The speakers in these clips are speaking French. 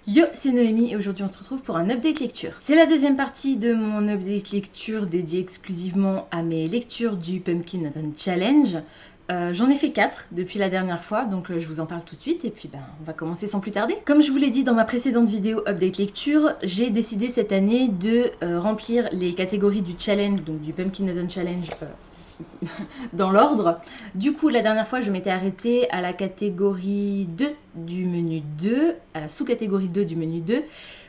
Yo, c'est Noémie et aujourd'hui on se retrouve pour un update lecture. C'est la deuxième partie de mon update lecture dédié exclusivement à mes lectures du Pumpkin Autumn Challenge. J'en ai fait 4 depuis la dernière fois, donc je vous en parle tout de suite et puis on va commencer sans plus tarder. Comme je vous l'ai dit dans ma précédente vidéo update lecture, j'ai décidé cette année de remplir les catégories du challenge, donc du Pumpkin Autumn Challenge, ici, dans l'ordre. Du coup, la dernière fois, je m'étais arrêtée à la catégorie 2 du menu 2, à la sous-catégorie 2 du menu 2.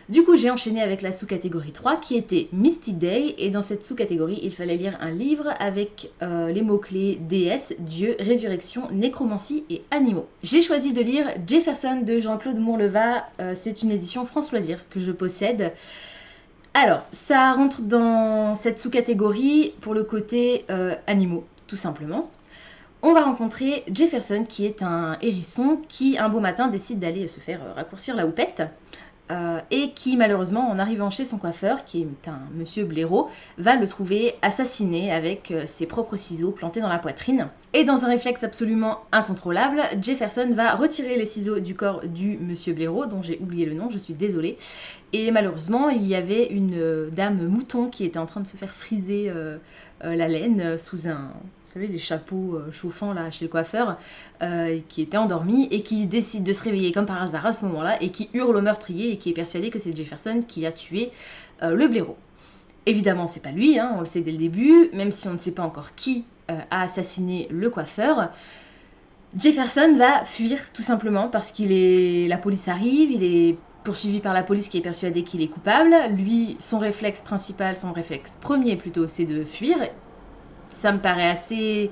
Du coup, j'ai enchaîné avec la sous-catégorie 3 qui était Misty Day. Et dans cette sous-catégorie, il fallait lire un livre avec les mots-clés déesse, dieu, résurrection, nécromancie et animaux. J'ai choisi de lire Jefferson de Jean-Claude Mourleva. C'est une édition France Loisirs que je possède. Alors, ça rentre dans cette sous-catégorie pour le côté animaux, tout simplement. On va rencontrer Jefferson, qui est un hérisson qui, un beau matin, décide d'aller se faire raccourcir la houppette. Et qui, malheureusement, en arrivant chez son coiffeur, qui est un monsieur blaireau, va le trouver assassiné avec ses propres ciseaux plantés dans la poitrine. Et dans un réflexe absolument incontrôlable, Jefferson va retirer les ciseaux du corps du monsieur blaireau, dont j'ai oublié le nom, je suis désolée. Et malheureusement, il y avait une dame mouton qui était en train de se faire friser la laine sous un, vous savez, les chapeaux chauffants là chez le coiffeur, qui était endormie et qui décide de se réveiller comme par hasard à ce moment-là et qui hurle au meurtrier et qui est persuadé que c'est Jefferson qui a tué le blaireau. Évidemment, c'est pas lui, hein, on le sait dès le début, même si on ne sait pas encore qui a assassiné le coiffeur. Jefferson va fuir tout simplement parce la police arrive, il est poursuivi par la police qui est persuadée qu'il est coupable. Lui, son réflexe principal, son réflexe premier plutôt, c'est de fuir. Ça me paraît assez...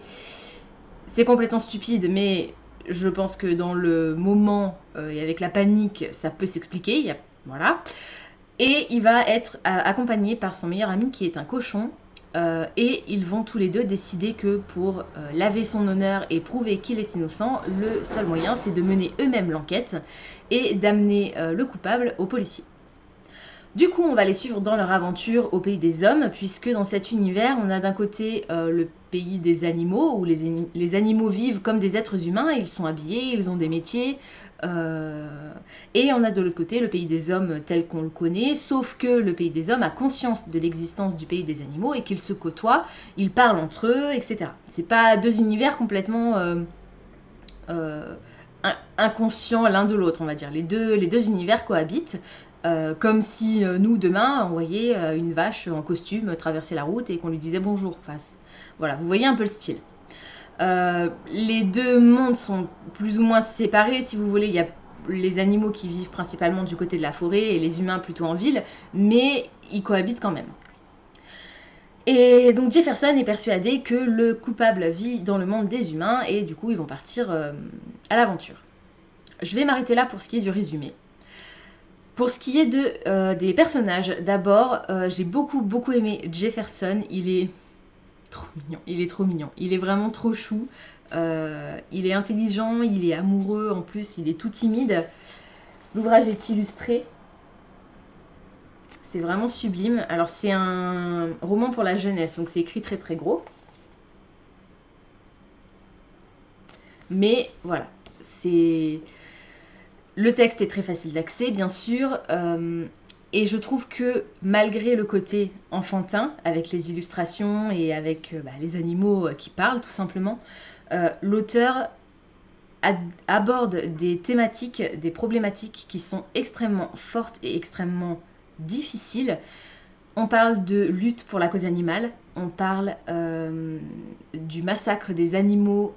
C'est complètement stupide, mais je pense que dans le moment et avec la panique, ça peut s'expliquer. Voilà. Et il va être accompagné par son meilleur ami qui est un cochon. Et ils vont tous les deux décider que pour laver son honneur et prouver qu'il est innocent, le seul moyen c'est de mener eux-mêmes l'enquête et d'amener le coupable aux policiers. Du coup, on va les suivre dans leur aventure au pays des hommes, puisque dans cet univers, on a d'un côté le pays des animaux, où les animaux vivent comme des êtres humains, ils sont habillés, ils ont des métiers, et on a de l'autre côté le pays des hommes tel qu'on le connaît, sauf que le pays des hommes a conscience de l'existence du pays des animaux et qu'ils se côtoient, ils parlent entre eux, etc. C'est pas deux univers complètement inconscients l'un de l'autre, on va dire. Les deux univers cohabitent. Comme si nous, demain, on voyait une vache en costume traverser la route et qu'on lui disait bonjour. Enfin, voilà, vous voyez un peu le style. Les deux mondes sont plus ou moins séparés, si vous voulez. Il y a les animaux qui vivent principalement du côté de la forêt et les humains plutôt en ville, mais ils cohabitent quand même. Et donc Jefferson est persuadé que le coupable vit dans le monde des humains et du coup ils vont partir à l'aventure. Je vais m'arrêter là pour ce qui est du résumé. Pour ce qui est des personnages, d'abord, j'ai beaucoup aimé Jefferson. Il est trop mignon, il est trop mignon. Il est vraiment trop chou. Il est intelligent, il est amoureux, en plus, il est tout timide. L'ouvrage est illustré. C'est vraiment sublime. Alors, c'est un roman pour la jeunesse, donc c'est écrit très gros. Mais voilà, c'est... Le texte est très facile d'accès, bien sûr, et je trouve que malgré le côté enfantin, avec les illustrations et avec les animaux qui parlent tout simplement, l'auteur aborde des thématiques, des problématiques qui sont extrêmement fortes et extrêmement difficiles. On parle de lutte pour la cause animale, on parle du massacre des animaux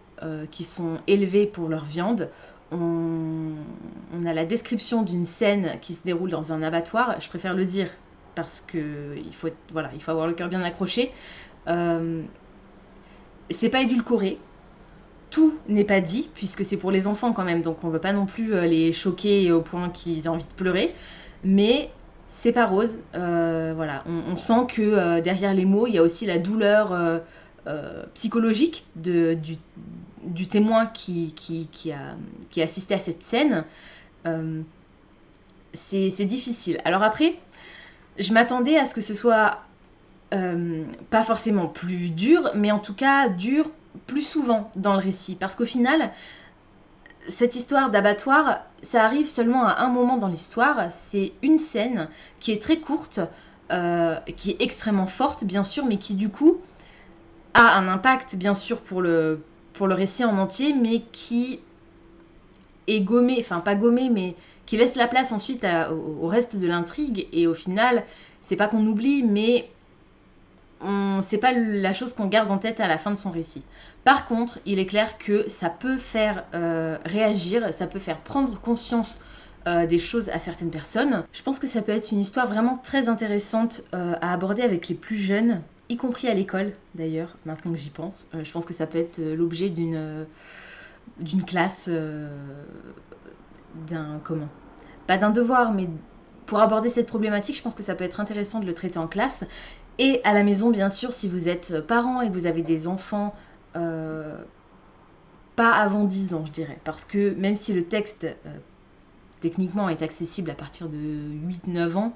qui sont élevés pour leur viande. On a la description d'une scène qui se déroule dans un abattoir. Je préfère le dire parce qu'il faut avoir le cœur bien accroché. C'est pas édulcoré. Tout n'est pas dit, puisque c'est pour les enfants quand même, donc on ne veut pas non plus les choquer au point qu'ils aient envie de pleurer. Mais c'est pas rose. Voilà. On sent que derrière les mots, il y a aussi la douleur psychologique du témoin qui a assisté à cette scène. C'est difficile. Alors après, je m'attendais à ce que ce soit pas forcément plus dur, mais en tout cas dur plus souvent dans le récit. Parce qu'au final, cette histoire d'abattoir, ça arrive seulement à un moment dans l'histoire. C'est une scène qui est très courte, qui est extrêmement forte, bien sûr, mais qui, du coup, a un impact, bien sûr, pour le récit en entier, mais qui est gommé, enfin pas gommé, mais qui laisse la place ensuite au reste de l'intrigue. Et au final, c'est pas qu'on oublie, mais c'est pas la chose qu'on garde en tête à la fin de son récit. Par contre, il est clair que ça peut faire réagir, ça peut faire prendre conscience des choses à certaines personnes. Je pense que ça peut être une histoire vraiment très intéressante à aborder avec les plus jeunes, y compris à l'école d'ailleurs, maintenant que j'y pense. Je pense que ça peut être l'objet d'une classe, pas d'un devoir, mais pour aborder cette problématique, je pense que ça peut être intéressant de le traiter en classe. Et à la maison, bien sûr, si vous êtes parent et que vous avez des enfants, pas avant 10 ans, je dirais. Parce que même si le texte, techniquement, est accessible à partir de 8-9 ans,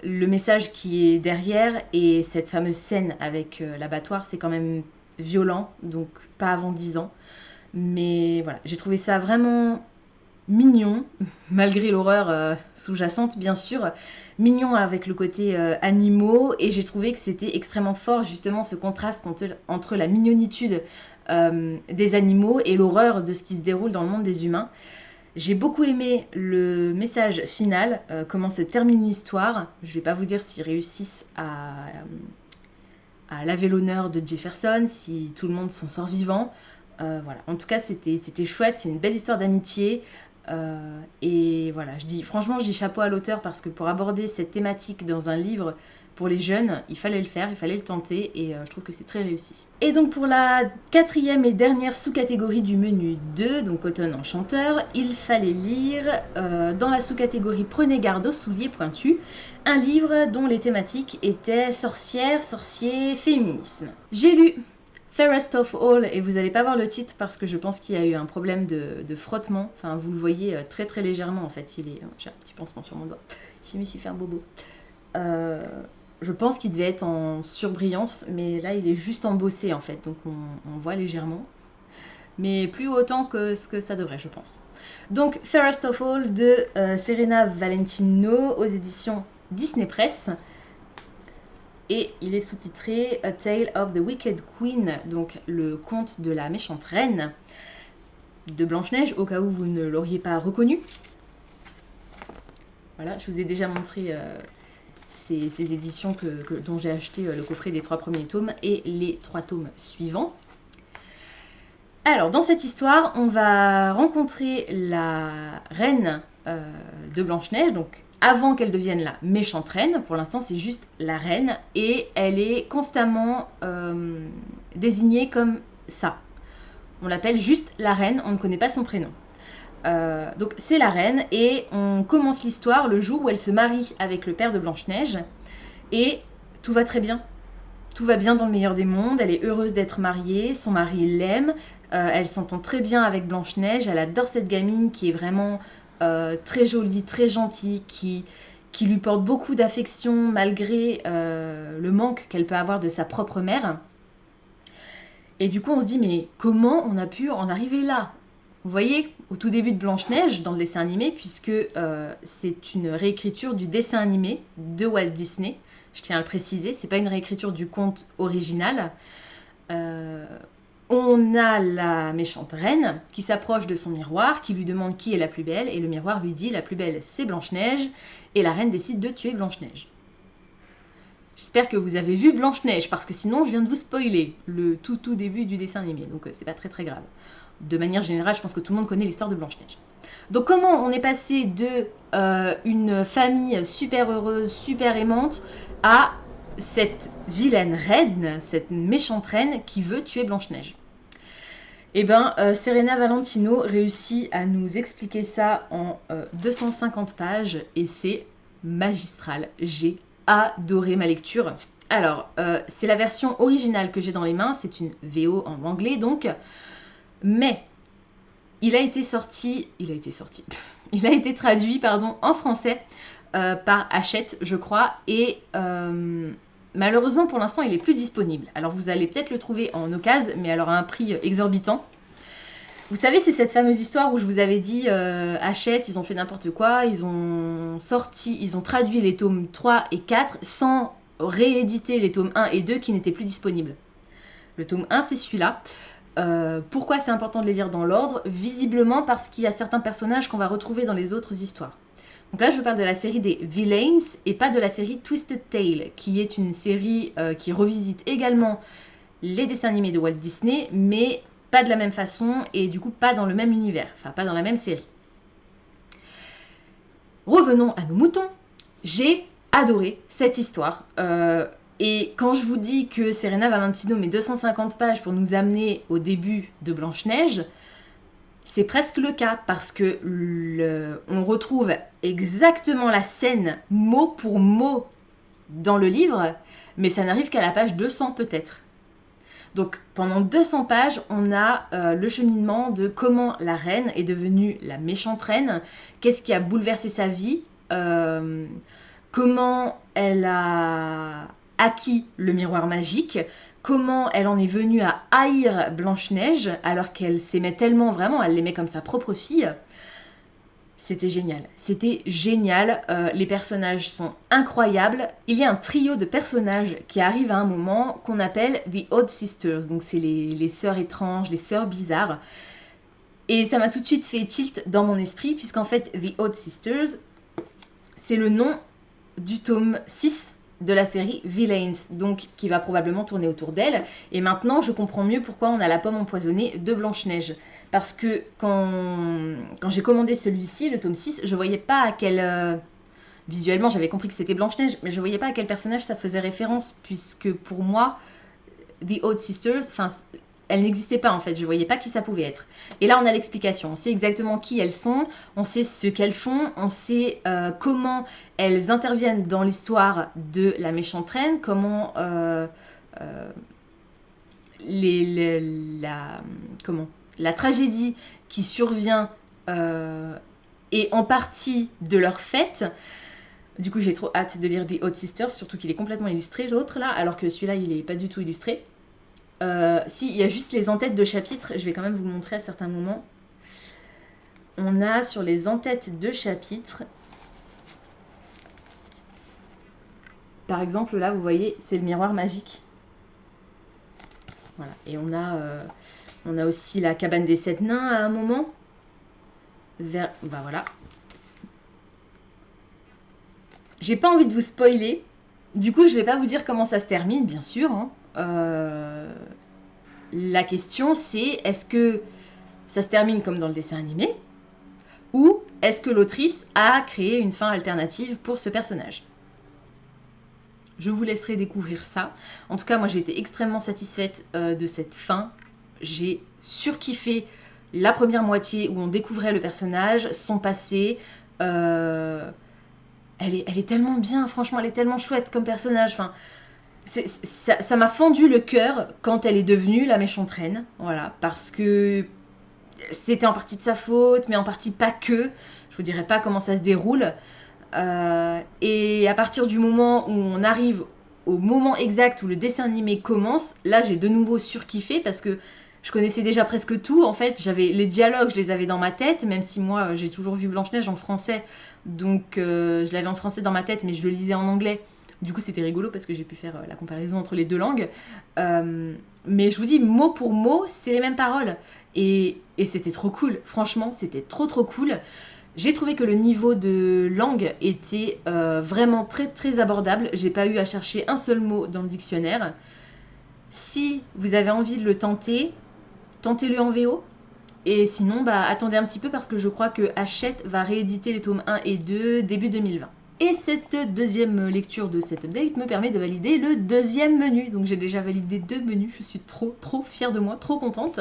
le message qui est derrière et cette fameuse scène avec l'abattoir, c'est quand même violent, donc pas avant 10 ans. Mais voilà, j'ai trouvé ça vraiment mignon, malgré l'horreur sous-jacente, bien sûr. Mignon avec le côté animaux, et j'ai trouvé que c'était extrêmement fort, justement, ce contraste entre la mignonitude des animaux et l'horreur de ce qui se déroule dans le monde des humains. J'ai beaucoup aimé le message final, comment se termine l'histoire. Je vais pas vous dire s'ils réussissent à laver l'honneur de Jefferson, si tout le monde s'en sort vivant. Voilà. En tout cas, c'était chouette, c'est une belle histoire d'amitié. Et voilà, franchement, je dis chapeau à l'auteur parce que pour aborder cette thématique dans un livre pour les jeunes, il fallait le faire, il fallait le tenter, et je trouve que c'est très réussi. Et donc pour la 4e et dernière sous-catégorie du menu 2, donc automne enchanteur, il fallait lire dans la sous-catégorie Prenez garde aux souliers pointus, un livre dont les thématiques étaient sorcières, sorciers, féminisme. J'ai lu Fairest of All, et vous n'allez pas voir le titre parce que je pense qu'il y a eu un problème de frottement. Enfin, vous le voyez très très légèrement en fait. J'ai un petit pansement sur mon doigt. Je me suis fait un bobo. Je pense qu'il devait être en surbrillance, mais là il est juste embossé en fait, donc on voit légèrement. Mais plus autant que ce que ça devrait, je pense. Donc Fairest of All de Serena Valentino aux éditions Disney Press. Et il est sous-titré A Tale of the Wicked Queen, donc le conte de la méchante reine de Blanche-Neige, au cas où vous ne l'auriez pas reconnu. Voilà, je vous ai déjà montré ces éditions dont j'ai acheté le coffret des 3 premiers tomes et les 3 tomes suivants. Alors, dans cette histoire, on va rencontrer la reine de Blanche-Neige, donc avant qu'elle devienne la méchante reine. Pour l'instant, c'est juste la reine, et elle est constamment désignée comme ça. On l'appelle juste la reine, on ne connaît pas son prénom. Donc c'est la reine, et on commence l'histoire le jour où elle se marie avec le père de Blanche-Neige, et tout va très bien. Tout va bien dans le meilleur des mondes, elle est heureuse d'être mariée, son mari l'aime, elle s'entend très bien avec Blanche-Neige, elle adore cette gamine qui est vraiment très jolie, très gentille, qui lui porte beaucoup d'affection malgré le manque qu'elle peut avoir de sa propre mère. Et du coup on se dit, mais comment on a pu en arriver là ? Vous voyez, au tout début de Blanche-Neige, dans le dessin animé, puisque c'est une réécriture du dessin animé de Walt Disney, je tiens à le préciser, c'est pas une réécriture du conte original. On a la méchante reine qui s'approche de son miroir, qui lui demande qui est la plus belle, et le miroir lui dit la plus belle c'est Blanche-Neige, et la reine décide de tuer Blanche-Neige. J'espère que vous avez vu Blanche-Neige, parce que sinon je viens de vous spoiler le tout début du dessin animé, donc c'est pas très très grave. De manière générale, je pense que tout le monde connaît l'histoire de Blanche-Neige. Donc comment on est passé de une famille super heureuse, super aimante, à cette vilaine reine, cette méchante reine qui veut tuer Blanche-Neige? Eh bien, Serena Valentino réussit à nous expliquer ça en 250 pages, et c'est magistral. J'ai adoré ma lecture. Alors, c'est la version originale que j'ai dans les mains, c'est une VO en anglais donc, mais il a été traduit pardon, en français par Hachette, je crois, et malheureusement pour l'instant il est plus disponible. Alors vous allez peut-être le trouver en occasion, mais alors à un prix exorbitant. Vous savez, c'est cette fameuse histoire où je vous avais dit Hachette, ils ont fait n'importe quoi, ils ont traduit les tomes 3 et 4 sans rééditer les tomes 1 et 2 qui n'étaient plus disponibles. Le tome 1, c'est celui-là. Pourquoi c'est important de les lire dans l'ordre? Visiblement parce qu'il y a certains personnages qu'on va retrouver dans les autres histoires. Donc là, je vous parle de la série des Villains et pas de la série Twisted Tale, qui est une série qui revisite également les dessins animés de Walt Disney, mais pas de la même façon et du coup pas dans le même univers, enfin pas dans la même série. Revenons à nos moutons. J'ai adoré cette histoire. Et quand je vous dis que Serena Valentino met 250 pages pour nous amener au début de Blanche-Neige, c'est presque le cas parce que on retrouve exactement la scène mot pour mot dans le livre, mais ça n'arrive qu'à la page 200 peut-être. Donc pendant 200 pages, on a le cheminement de comment la reine est devenue la méchante reine, qu'est-ce qui a bouleversé sa vie, comment elle a acquis le miroir magique, comment elle en est venue à haïr Blanche-Neige alors qu'elle s'aimait tellement, vraiment, elle l'aimait comme sa propre fille. C'était génial, c'était génial, les personnages sont incroyables. Il y a un trio de personnages qui arrive à un moment qu'on appelle The Odd Sisters, donc c'est les sœurs étranges, les sœurs bizarres. Et ça m'a tout de suite fait tilt dans mon esprit, puisqu'en fait The Odd Sisters, c'est le nom du tome 6 de la série Villains, donc qui va probablement tourner autour d'elle. Et maintenant, je comprends mieux pourquoi on a la pomme empoisonnée de Blanche-Neige. Parce que quand j'ai commandé celui-ci, le tome 6, je voyais pas à quel... visuellement, j'avais compris que c'était Blanche-Neige, mais je voyais pas à quel personnage ça faisait référence, puisque pour moi, The Odd Sisters, elles n'existaient pas en fait, je voyais pas qui ça pouvait être. Et là, on a l'explication, on sait exactement qui elles sont, on sait ce qu'elles font, on sait comment elles interviennent dans l'histoire de la méchante reine, comment... la tragédie qui survient est en partie de leur fait. Du coup, j'ai trop hâte de lire The Odd Sisters, surtout qu'il est complètement illustré, l'autre là, alors que celui-là, il est pas du tout illustré. Si, il y a juste les en-têtes de chapitres, je vais quand même vous montrer à certains moments. On a sur les en-têtes de chapitres, par exemple, là, vous voyez, c'est le miroir magique. Voilà, et on a aussi la cabane des 7 nains à un moment. Bah voilà. J'ai pas envie de vous spoiler. Du coup, je vais pas vous dire comment ça se termine, bien sûr. Hein. La question, c'est est-ce que ça se termine comme dans le dessin animé? Ou est-ce que l'autrice a créé une fin alternative pour ce personnage? Je vous laisserai découvrir ça. En tout cas, moi, j'ai été extrêmement satisfaite de cette fin. J'ai surkiffé la première moitié où on découvrait le personnage, son passé. Elle est tellement bien, franchement, elle est tellement chouette comme personnage. Enfin, ça m'a fendu le cœur quand elle est devenue la méchante reine. Voilà, parce que c'était en partie de sa faute, mais en partie pas que. Je vous dirai pas comment ça se déroule. Et à partir du moment où on arrive au moment exact où le dessin animé commence, là j'ai de nouveau surkiffé parce que je connaissais déjà presque tout. En fait, j'avais les dialogues, je les avais dans ma tête, même si moi j'ai toujours vu Blanche-Neige en français, donc je l'avais en français dans ma tête, mais je le lisais en anglais. Du coup, c'était rigolo parce que j'ai pu faire la comparaison entre les deux langues. Mais je vous dis, mot pour mot, c'est les mêmes paroles. Et c'était trop cool. Franchement, c'était trop cool. J'ai trouvé que le niveau de langue était vraiment très abordable. J'ai pas eu à chercher un seul mot dans le dictionnaire. Si vous avez envie de le tenter, tentez-le en VO. Et sinon, attendez un petit peu parce que je crois que Hachette va rééditer les tomes 1 et 2 début 2020. Et cette deuxième lecture de cet update me permet de valider le deuxième menu. Donc j'ai déjà validé 2 menus, je suis trop fière de moi, trop contente.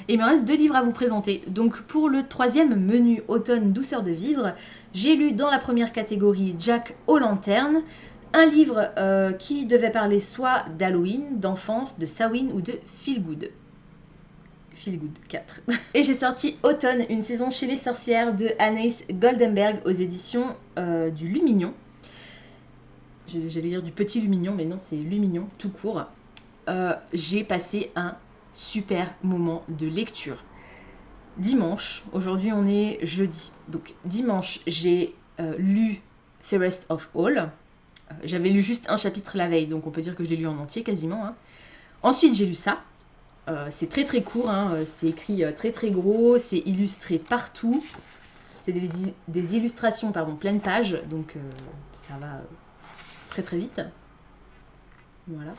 Et il me reste 2 livres à vous présenter. Donc pour le troisième menu automne douceur de vivre, j'ai lu dans la première catégorie Jack aux lanternes, un livre qui devait parler soit d'Halloween, d'enfance, de Samhain ou de Feel Good. Feel Good 4. Et j'ai sorti Automne, une saison chez les sorcières de Anaïs Goldenberg aux éditions du Lumignon. J'allais dire du Petit Lumignon, mais non, c'est Lumignon, tout court. J'ai passé un super moment de lecture. dimanche, aujourd'hui on est jeudi, donc dimanche j'ai lu Fairest of All. J'avais lu juste un chapitre la veille, donc on peut dire que je l'ai lu en entier quasiment. Hein. Ensuite j'ai lu ça. C'est très très court, hein. C'est écrit très très gros, c'est illustré partout. C'est des illustrations pleine page, donc ça va très très vite. Voilà.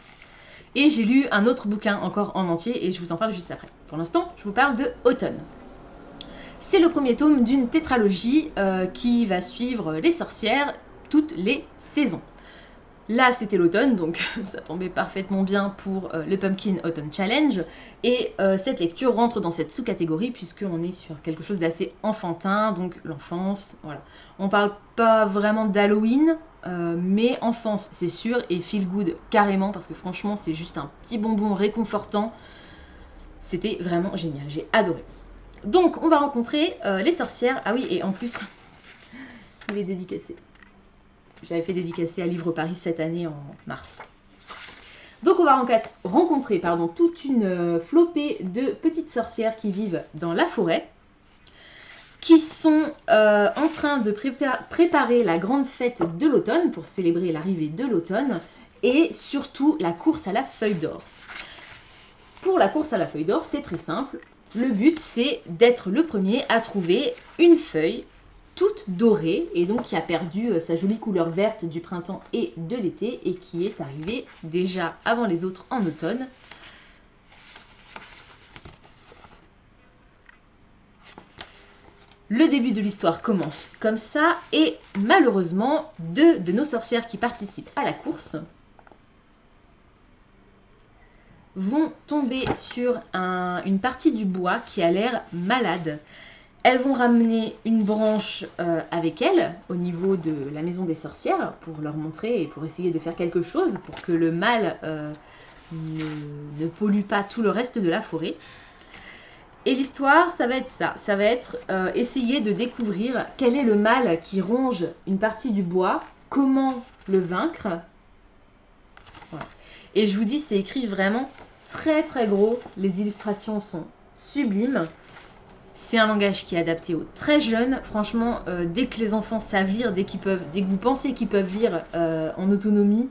Et j'ai lu un autre bouquin encore en entier et je vous en parle juste après. Pour l'instant, je vous parle de Automne. C'est le premier tome d'une tétralogie qui va suivre les sorcières toutes les saisons. Là, c'était l'automne, donc ça tombait parfaitement bien pour le Pumpkin Autumn Challenge. Et cette lecture rentre dans cette sous-catégorie puisqu'on est sur quelque chose d'assez enfantin, donc l'enfance, voilà. On parle pas vraiment d'Halloween, mais enfance, c'est sûr, et feel good carrément, parce que franchement, c'est juste un petit bonbon réconfortant. C'était vraiment génial, j'ai adoré. Donc, on va rencontrer les sorcières. Ah oui, et en plus, je vais dédicacer. J'avais fait dédicacer à Livre Paris cette année en mars. Donc on va rencontrer toute une flopée de petites sorcières qui vivent dans la forêt, qui sont en train de préparer la grande fête de l'automne pour célébrer l'arrivée de l'automne et surtout la course à la feuille d'or. Pour la course à la feuille d'or, c'est très simple. Le but, c'est d'être le premier à trouver une feuille toute dorée et donc qui a perdu sa jolie couleur verte du printemps et de l'été et qui est arrivée déjà avant les autres en automne. Le début de l'histoire commence comme ça et malheureusement, deux de nos sorcières qui participent à la course vont tomber sur une partie du bois qui a l'air malade. Elles vont ramener une branche avec elles au niveau de la maison des sorcières pour leur montrer et pour essayer de faire quelque chose pour que le mal ne pollue pas tout le reste de la forêt. Et l'histoire, ça va être ça. Ça va être essayer de découvrir quel est le mal qui ronge une partie du bois, comment le vaincre. Voilà. Et je vous dis, c'est écrit vraiment très très gros. Les illustrations sont sublimes. C'est un langage qui est adapté aux très jeunes. Franchement, dès que les enfants savent lire, dès que vous pensez qu'ils peuvent lire en autonomie,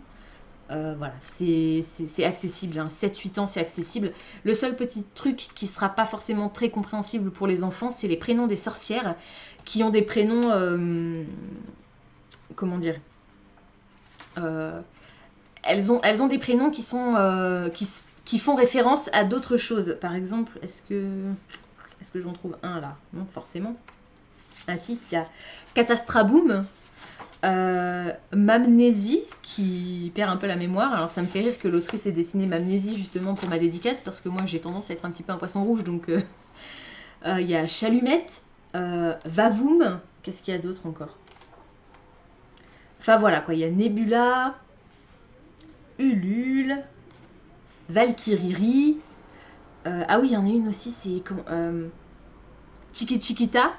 voilà, c'est accessible. Hein. 7-8 ans, c'est accessible. Le seul petit truc qui ne sera pas forcément très compréhensible pour les enfants, c'est les prénoms des sorcières qui ont des prénoms... comment dire elles ont des prénoms qui sont... qui font référence à d'autres choses. Par exemple, est-ce que j'en trouve un là? Non, forcément. Ah si, il y a Catastraboum, Mamnésie, qui perd un peu la mémoire. Alors ça me fait rire que l'autrice ait dessiné Mamnésie justement pour ma dédicace, parce que moi j'ai tendance à être un petit peu un poisson rouge, donc il y a Chalumette, Vavoum, qu'est-ce qu'il y a d'autre encore? Enfin voilà quoi, il y a Nebula, Ulule, Valkyriri. Ah oui, il y en a une aussi, c'est Chiquita.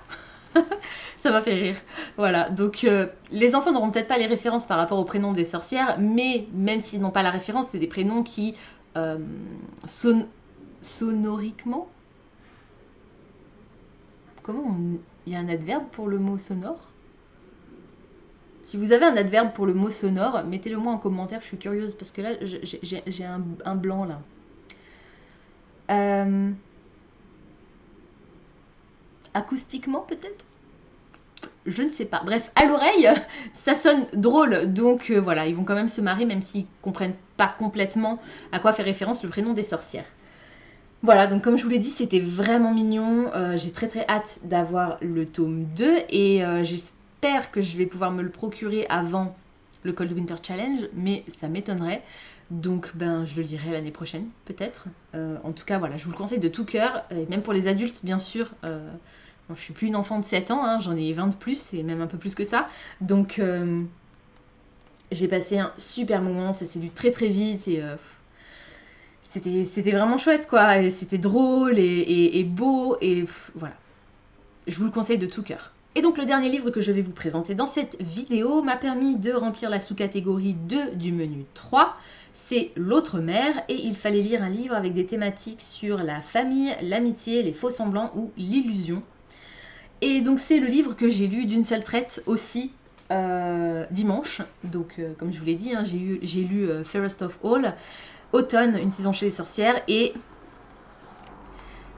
Ça m'a fait rire. Voilà, donc les enfants n'auront peut-être pas les références par rapport aux prénoms des sorcières, mais même s'ils n'ont pas la référence, c'est des prénoms qui, sonoriquement... Il y a un adverbe pour le mot sonore? Si vous avez un adverbe pour le mot sonore, mettez-le moi en commentaire, je suis curieuse, parce que là, j'ai un blanc, là. Acoustiquement, peut-être? Je ne sais pas. Bref, à l'oreille, ça sonne drôle. Donc voilà, ils vont quand même se marrer, même s'ils ne comprennent pas complètement à quoi fait référence le prénom des sorcières. Voilà, donc comme je vous l'ai dit, c'était vraiment mignon. J'ai très très hâte d'avoir le tome 2 et j'espère que je vais pouvoir me le procurer avant le Cold Winter Challenge, mais ça m'étonnerait. Donc ben, je le lirai l'année prochaine, peut-être. En tout cas, voilà, je vous le conseille de tout cœur, et même pour les adultes, bien sûr. Bon, je suis plus une enfant de 7 ans, hein, j'en ai 20 de plus, et même un peu plus que ça. Donc, j'ai passé un super moment, ça s'est lu très très vite, et c'était vraiment chouette, quoi. C'était drôle et beau, et voilà. Je vous le conseille de tout cœur. Et donc le dernier livre que je vais vous présenter dans cette vidéo m'a permis de remplir la sous-catégorie 2 du menu 3. C'est L'autre mère et il fallait lire un livre avec des thématiques sur la famille, l'amitié, les faux semblants ou l'illusion. Et donc c'est le livre que j'ai lu d'une seule traite aussi dimanche. Donc comme je vous l'ai dit, hein, j'ai lu Fairest of All, Automne, une saison chez les sorcières et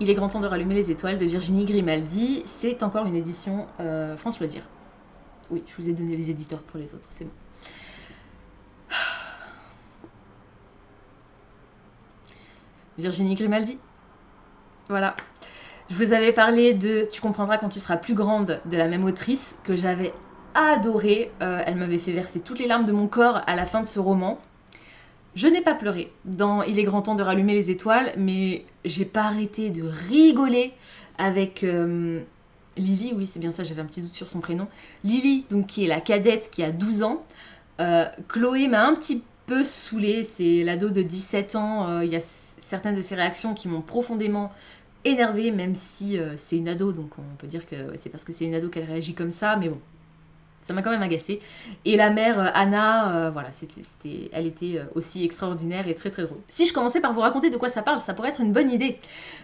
Il est grand temps de rallumer les étoiles de Virginie Grimaldi. C'est encore une édition France Loisirs. Oui, je vous ai donné les éditeurs pour les autres, c'est bon. Virginie Grimaldi. Voilà. Je vous avais parlé de Tu comprendras quand tu seras plus grande de la même autrice que j'avais adorée. Elle m'avait fait verser toutes les larmes de mon corps à la fin de ce roman. Je n'ai pas pleuré dans Il est grand temps de rallumer les étoiles, mais j'ai pas arrêté de rigoler avec Lily, oui c'est bien ça, j'avais un petit doute sur son prénom. Lily, donc qui est la cadette qui a 12 ans. Chloé m'a un petit peu saoulée, c'est l'ado de 17 ans. Il y a certaines de ses réactions qui m'ont profondément énervée, même si c'est une ado, donc on peut dire que c'est parce que c'est une ado qu'elle réagit comme ça, mais bon. Ça m'a quand même agacée. Et la mère, Anna, voilà, elle était aussi extraordinaire et très très drôle. Si je commençais par vous raconter de quoi ça parle, ça pourrait être une bonne idée.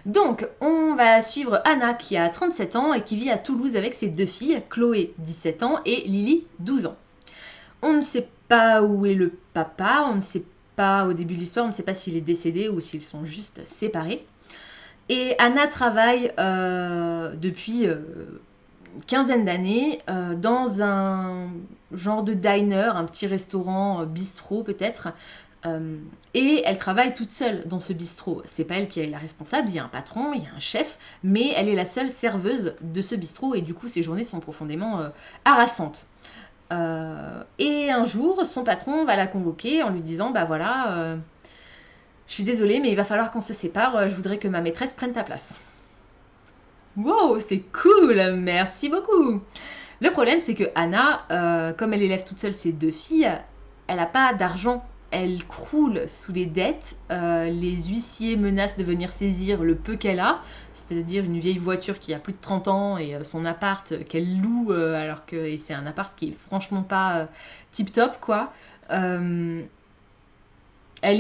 Donc, on va suivre Anna qui a 37 ans et qui vit à Toulouse avec ses deux filles, Chloé, 17 ans, et Lily, 12 ans. On ne sait pas où est le papa, on ne sait pas, au début de l'histoire, on ne sait pas s'il est décédé ou s'ils sont juste séparés. Et Anna travaille depuis quinzaine d'années dans un genre de diner, un petit restaurant bistrot peut-être, et elle travaille toute seule dans ce bistrot. C'est pas elle qui est la responsable, il y a un patron, il y a un chef, mais elle est la seule serveuse de ce bistrot et du coup ses journées sont profondément harassantes. Et un jour, son patron va la convoquer en lui disant bah voilà, je suis désolée mais il va falloir qu'on se sépare, je voudrais que ma maîtresse prenne ta place. Wow, c'est cool, merci beaucoup. Le problème, c'est que Anna, comme elle élève toute seule ses deux filles, elle n'a pas d'argent. Elle croule sous les dettes. Les huissiers menacent de venir saisir le peu qu'elle a, c'est-à-dire une vieille voiture qui a plus de 30 ans et son appart qu'elle loue, alors que c'est un appart qui est franchement pas tip-top, quoi. Elle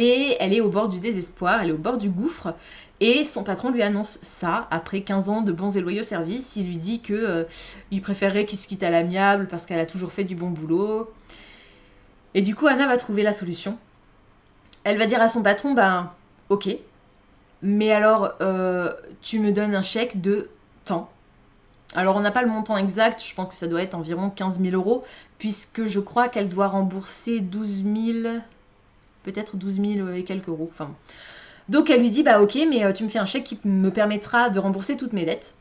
est au bord du désespoir, elle est au bord du gouffre. Et son patron lui annonce ça, après 15 ans de bons et loyaux services. Il lui dit que il préférerait qu'il se quitte à l'amiable parce qu'elle a toujours fait du bon boulot. Et du coup, Anna va trouver la solution. Elle va dire à son patron, ben, ok, mais alors, tu me donnes un chèque de temps. Alors, on n'a pas le montant exact, je pense que ça doit être environ 15 000 €, puisque je crois qu'elle doit rembourser 12 000, peut-être 12 000 et quelques euros, enfin... Donc elle lui dit bah ok mais tu me fais un chèque qui me permettra de rembourser toutes mes dettes.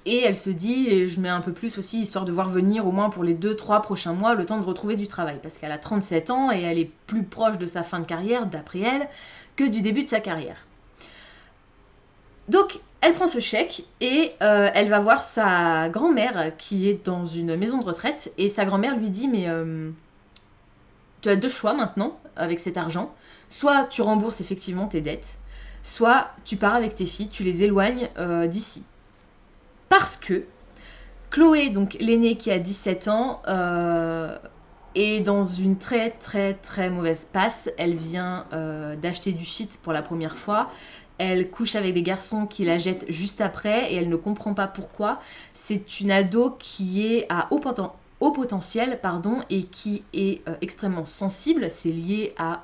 Et elle se dit et je mets un peu plus aussi histoire de voir venir au moins pour les 2-3 prochains mois le temps de retrouver du travail. Parce qu'elle a 37 ans et elle est plus proche de sa fin de carrière d'après elle que du début de sa carrière. Donc elle prend ce chèque et elle va voir sa grand-mère qui est dans une maison de retraite. Et sa grand-mère lui dit mais tu as deux choix maintenant avec cet argent. Soit tu rembourses effectivement tes dettes, soit tu pars avec tes filles, tu les éloignes d'ici. Parce que Chloé, donc l'aînée qui a 17 ans, est dans une très très très mauvaise passe. Elle vient d'acheter du shit pour la première fois. Elle couche avec des garçons qui la jettent juste après et elle ne comprend pas pourquoi. C'est une ado qui est à haut potentiel et qui est extrêmement sensible. C'est lié à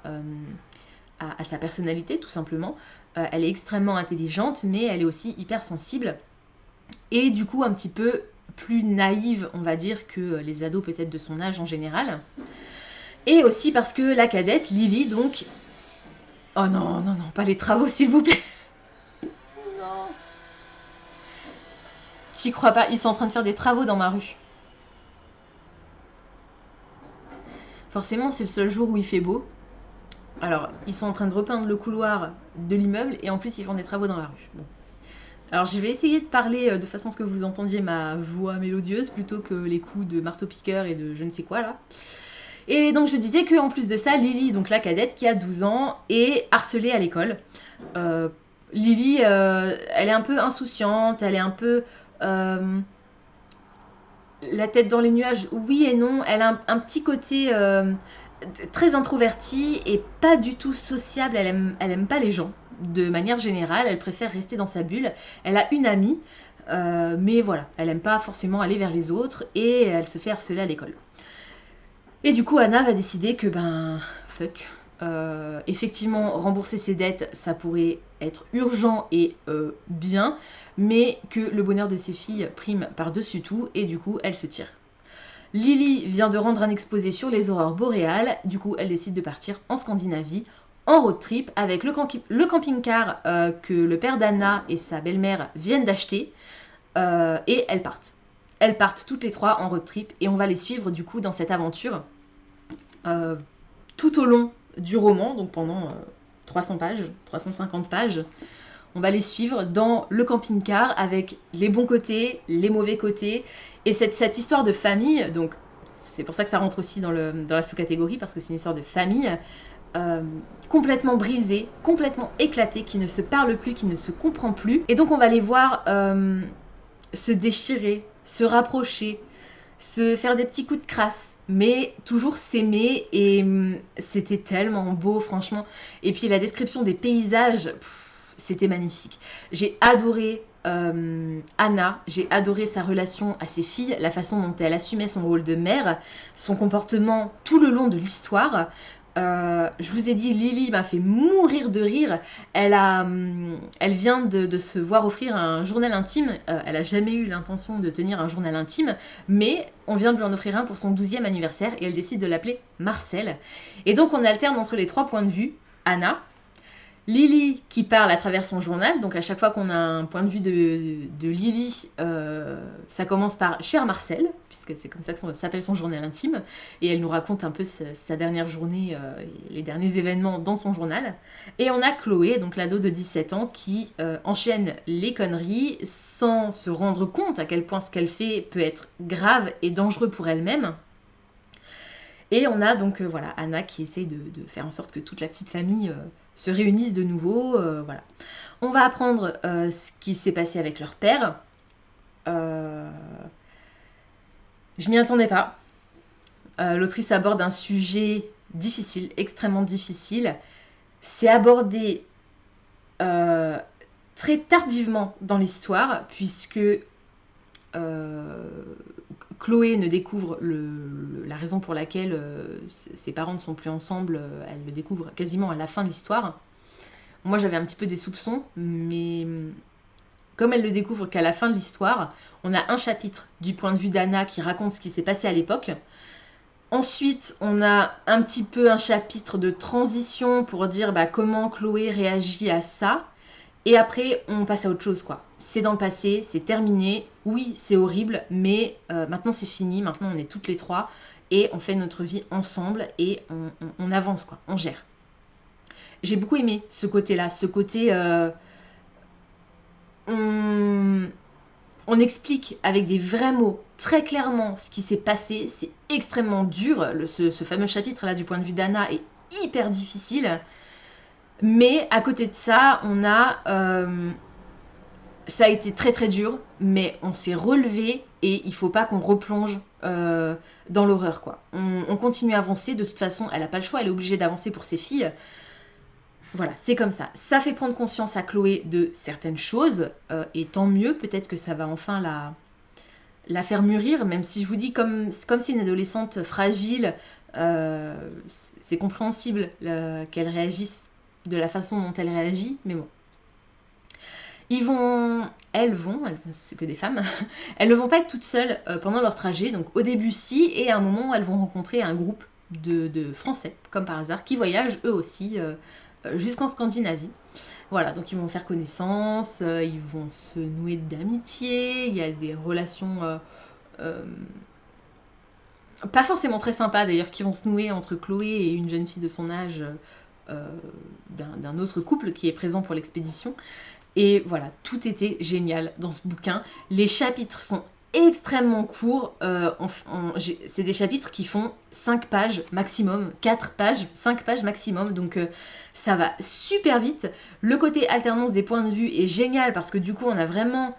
sa personnalité tout simplement. Elle est extrêmement intelligente mais elle est aussi hyper sensible et du coup un petit peu plus naïve on va dire que les ados peut-être de son âge en général. Et aussi parce que la cadette Lily donc... Oh non, non, non, pas les travaux s'il vous plaît. Non. J'y crois pas, ils sont en train de faire des travaux dans ma rue. Forcément c'est le seul jour où il fait beau. Alors, ils sont en train de repeindre le couloir de l'immeuble et en plus ils font des travaux dans la rue. Bon. Alors je vais essayer de parler de façon à ce que vous entendiez ma voix mélodieuse plutôt que les coups de marteau-piqueur et de je ne sais quoi là. Et donc je disais qu'en plus de ça, Lily, donc la cadette qui a 12 ans, est harcelée à l'école. Lily, elle est un peu insouciante, elle est un peu... la tête dans les nuages, oui et non. Elle a un petit côté très introverti et pas du tout sociable. Elle aime pas les gens de manière générale. Elle préfère rester dans sa bulle. Elle a une amie, mais voilà, elle aime pas forcément aller vers les autres et elle se fait harceler à l'école. Et du coup, Anna va décider que fuck. Effectivement, rembourser ses dettes, ça pourrait être urgent et bien, mais que le bonheur de ses filles prime par-dessus tout, et du coup, elle se tire. Lily vient de rendre un exposé sur les aurores boréales, du coup, elle décide de partir en Scandinavie, en road trip, avec le camping-car que le père d'Anna et sa belle-mère viennent d'acheter, et elles partent. Elles partent toutes les trois en road trip, et on va les suivre du coup dans cette aventure tout au long du roman, donc pendant 300 pages, 350 pages. On va les suivre dans le camping-car avec les bons côtés, les mauvais côtés, et cette histoire de famille, donc c'est pour ça que ça rentre aussi dans la sous-catégorie, parce que c'est une histoire de famille complètement brisée, complètement éclatée, qui ne se parle plus, qui ne se comprend plus. Et donc on va les voir se déchirer, se rapprocher, se faire des petits coups de crasse, mais toujours s'aimer, et c'était tellement beau franchement. Et puis la description des paysages, c'était magnifique. J'ai adoré Anna, j'ai adoré sa relation à ses filles, la façon dont elle assumait son rôle de mère, son comportement tout le long de l'histoire. Je vous ai dit, Lily m'a fait mourir de rire. Elle vient de se voir offrir un journal intime. Elle n'a jamais eu l'intention de tenir un journal intime, mais on vient de lui en offrir un pour son 12e anniversaire et elle décide de l'appeler Marcel. Et donc on alterne entre les trois points de vue. Anna, Lily qui parle à travers son journal, donc à chaque fois qu'on a un point de vue de Lily, ça commence par « Cher Marcel », puisque c'est comme ça que s'appelle son journal intime, et elle nous raconte un peu sa dernière journée, les derniers événements dans son journal. Et on a Chloé, donc l'ado de 17 ans, qui enchaîne les conneries sans se rendre compte à quel point ce qu'elle fait peut être grave et dangereux pour elle-même. Et on a donc voilà, Anna qui essaye de faire en sorte que toute la petite famille se réunisse de nouveau. Voilà. On va apprendre ce qui s'est passé avec leur père. Je m'y attendais pas. L'autrice aborde un sujet difficile, extrêmement difficile. C'est abordé très tardivement dans l'histoire, puisque Chloé ne découvre la raison pour laquelle ses parents ne sont plus ensemble, elle le découvre quasiment à la fin de l'histoire. Moi j'avais un petit peu des soupçons, mais comme elle le découvre qu'à la fin de l'histoire, on a un chapitre du point de vue d'Anna qui raconte ce qui s'est passé à l'époque. Ensuite, on a un petit peu un chapitre de transition pour dire comment Chloé réagit à ça. Et après, on passe à autre chose, quoi. C'est dans le passé, c'est terminé. Oui, c'est horrible, mais maintenant c'est fini. Maintenant, on est toutes les trois et on fait notre vie ensemble et on avance, quoi. On gère. J'ai beaucoup aimé ce côté-là, ce côté... on explique avec des vrais mots très clairement ce qui s'est passé. C'est extrêmement dur. Ce fameux chapitre-là, du point de vue d'Anna, est hyper difficile. Mais à côté de ça, on a... ça a été très très dur, mais on s'est relevé et il faut pas qu'on replonge dans l'horreur, quoi. On continue à avancer, de toute façon, elle n'a pas le choix, elle est obligée d'avancer pour ses filles. Voilà, c'est comme ça. Ça fait prendre conscience à Chloé de certaines choses, et tant mieux, peut-être que ça va enfin la faire mûrir, même si je vous dis, comme c'est une adolescente fragile, c'est compréhensible qu'elle réagisse de la façon dont elle réagit, mais bon. C'est que des femmes, elles ne vont pas être toutes seules pendant leur trajet, donc au début si, et à un moment elles vont rencontrer un groupe de Français, comme par hasard, qui voyagent eux aussi jusqu'en Scandinavie. Voilà, donc ils vont faire connaissance, ils vont se nouer d'amitié, il y a des relations pas forcément très sympas d'ailleurs qui vont se nouer entre Chloé et une jeune fille de son âge d'un autre couple qui est présent pour l'expédition. Et voilà, tout était génial dans ce bouquin. Les chapitres sont extrêmement courts. C'est des chapitres qui font 5 pages maximum, 4 pages, 5 pages maximum. Donc ça va super vite. Le côté alternance des points de vue est génial parce que du coup, on a vraiment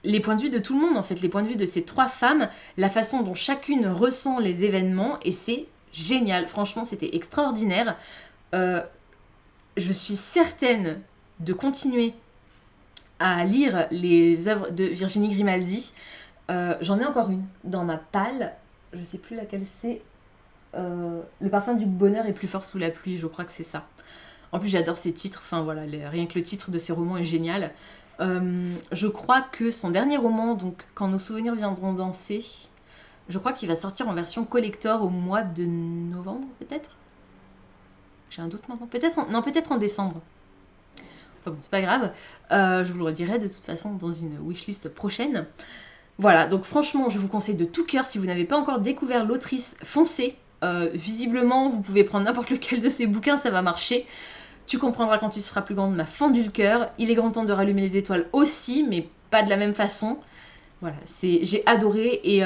les points de vue de tout le monde en fait, les points de vue de ces 3 femmes, la façon dont chacune ressent les événements, et c'est génial, franchement c'était extraordinaire. Je suis certaine de continuer à lire les œuvres de Virginie Grimaldi. J'en ai encore une dans ma palle, je sais plus laquelle c'est. Le parfum du bonheur est plus fort sous la pluie, je crois que c'est ça. En plus j'adore ces titres, enfin voilà, rien que le titre de ces romans est génial. Je crois que son dernier roman, donc Quand nos souvenirs viendront danser, je crois qu'il va sortir en version collector au mois de novembre peut-être. J'ai un doute maintenant, peut-être en décembre. Enfin bon, c'est pas grave, je vous le redirai de toute façon dans une wishlist prochaine. Voilà, donc franchement je vous conseille de tout cœur, si vous n'avez pas encore découvert l'autrice, foncez. Visiblement vous pouvez prendre n'importe lequel de ces bouquins, ça va marcher. Tu comprendras quand tu seras plus grande m'a fendu le cœur. Il est grand temps de rallumer les étoiles aussi, mais pas de la même façon. Voilà, j'ai adoré. Et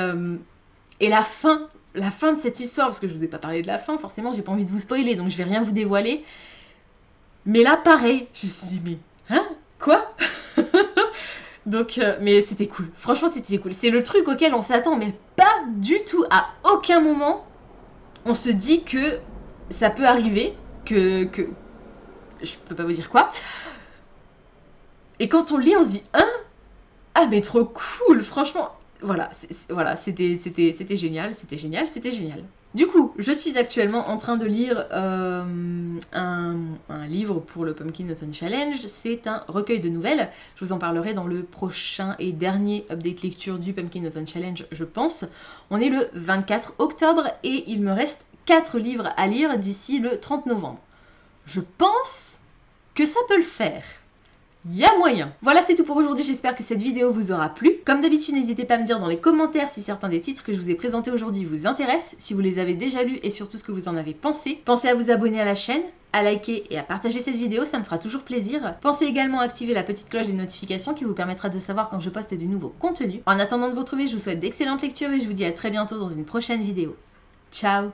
la fin de cette histoire, parce que je vous ai pas parlé de la fin, forcément j'ai pas envie de vous spoiler, donc je vais rien vous dévoiler. Mais là pareil, je me suis dit mais hein, quoi? Donc mais c'était cool, franchement c'était cool. C'est le truc auquel on s'attend, mais pas du tout. À aucun moment on se dit que ça peut arriver, que je peux pas vous dire quoi. Et quand on lit, on se dit hein, ah mais trop cool, franchement. Voilà, c'était génial, c'était génial, c'était génial. Du coup, je suis actuellement en train de lire un livre pour le Pumpkin Autumn Challenge. C'est un recueil de nouvelles. Je vous en parlerai dans le prochain et dernier update lecture du Pumpkin Autumn Challenge, je pense. On est le 24 octobre et il me reste 4 livres à lire d'ici le 30 novembre. Je pense que ça peut le faire. Il y a moyen. Voilà, c'est tout pour aujourd'hui, j'espère que cette vidéo vous aura plu. Comme d'habitude, n'hésitez pas à me dire dans les commentaires si certains des titres que je vous ai présentés aujourd'hui vous intéressent, si vous les avez déjà lus et surtout ce que vous en avez pensé. Pensez à vous abonner à la chaîne, à liker et à partager cette vidéo, ça me fera toujours plaisir. Pensez également à activer la petite cloche des notifications qui vous permettra de savoir quand je poste du nouveau contenu. En attendant de vous retrouver, je vous souhaite d'excellentes lectures et je vous dis à très bientôt dans une prochaine vidéo. Ciao!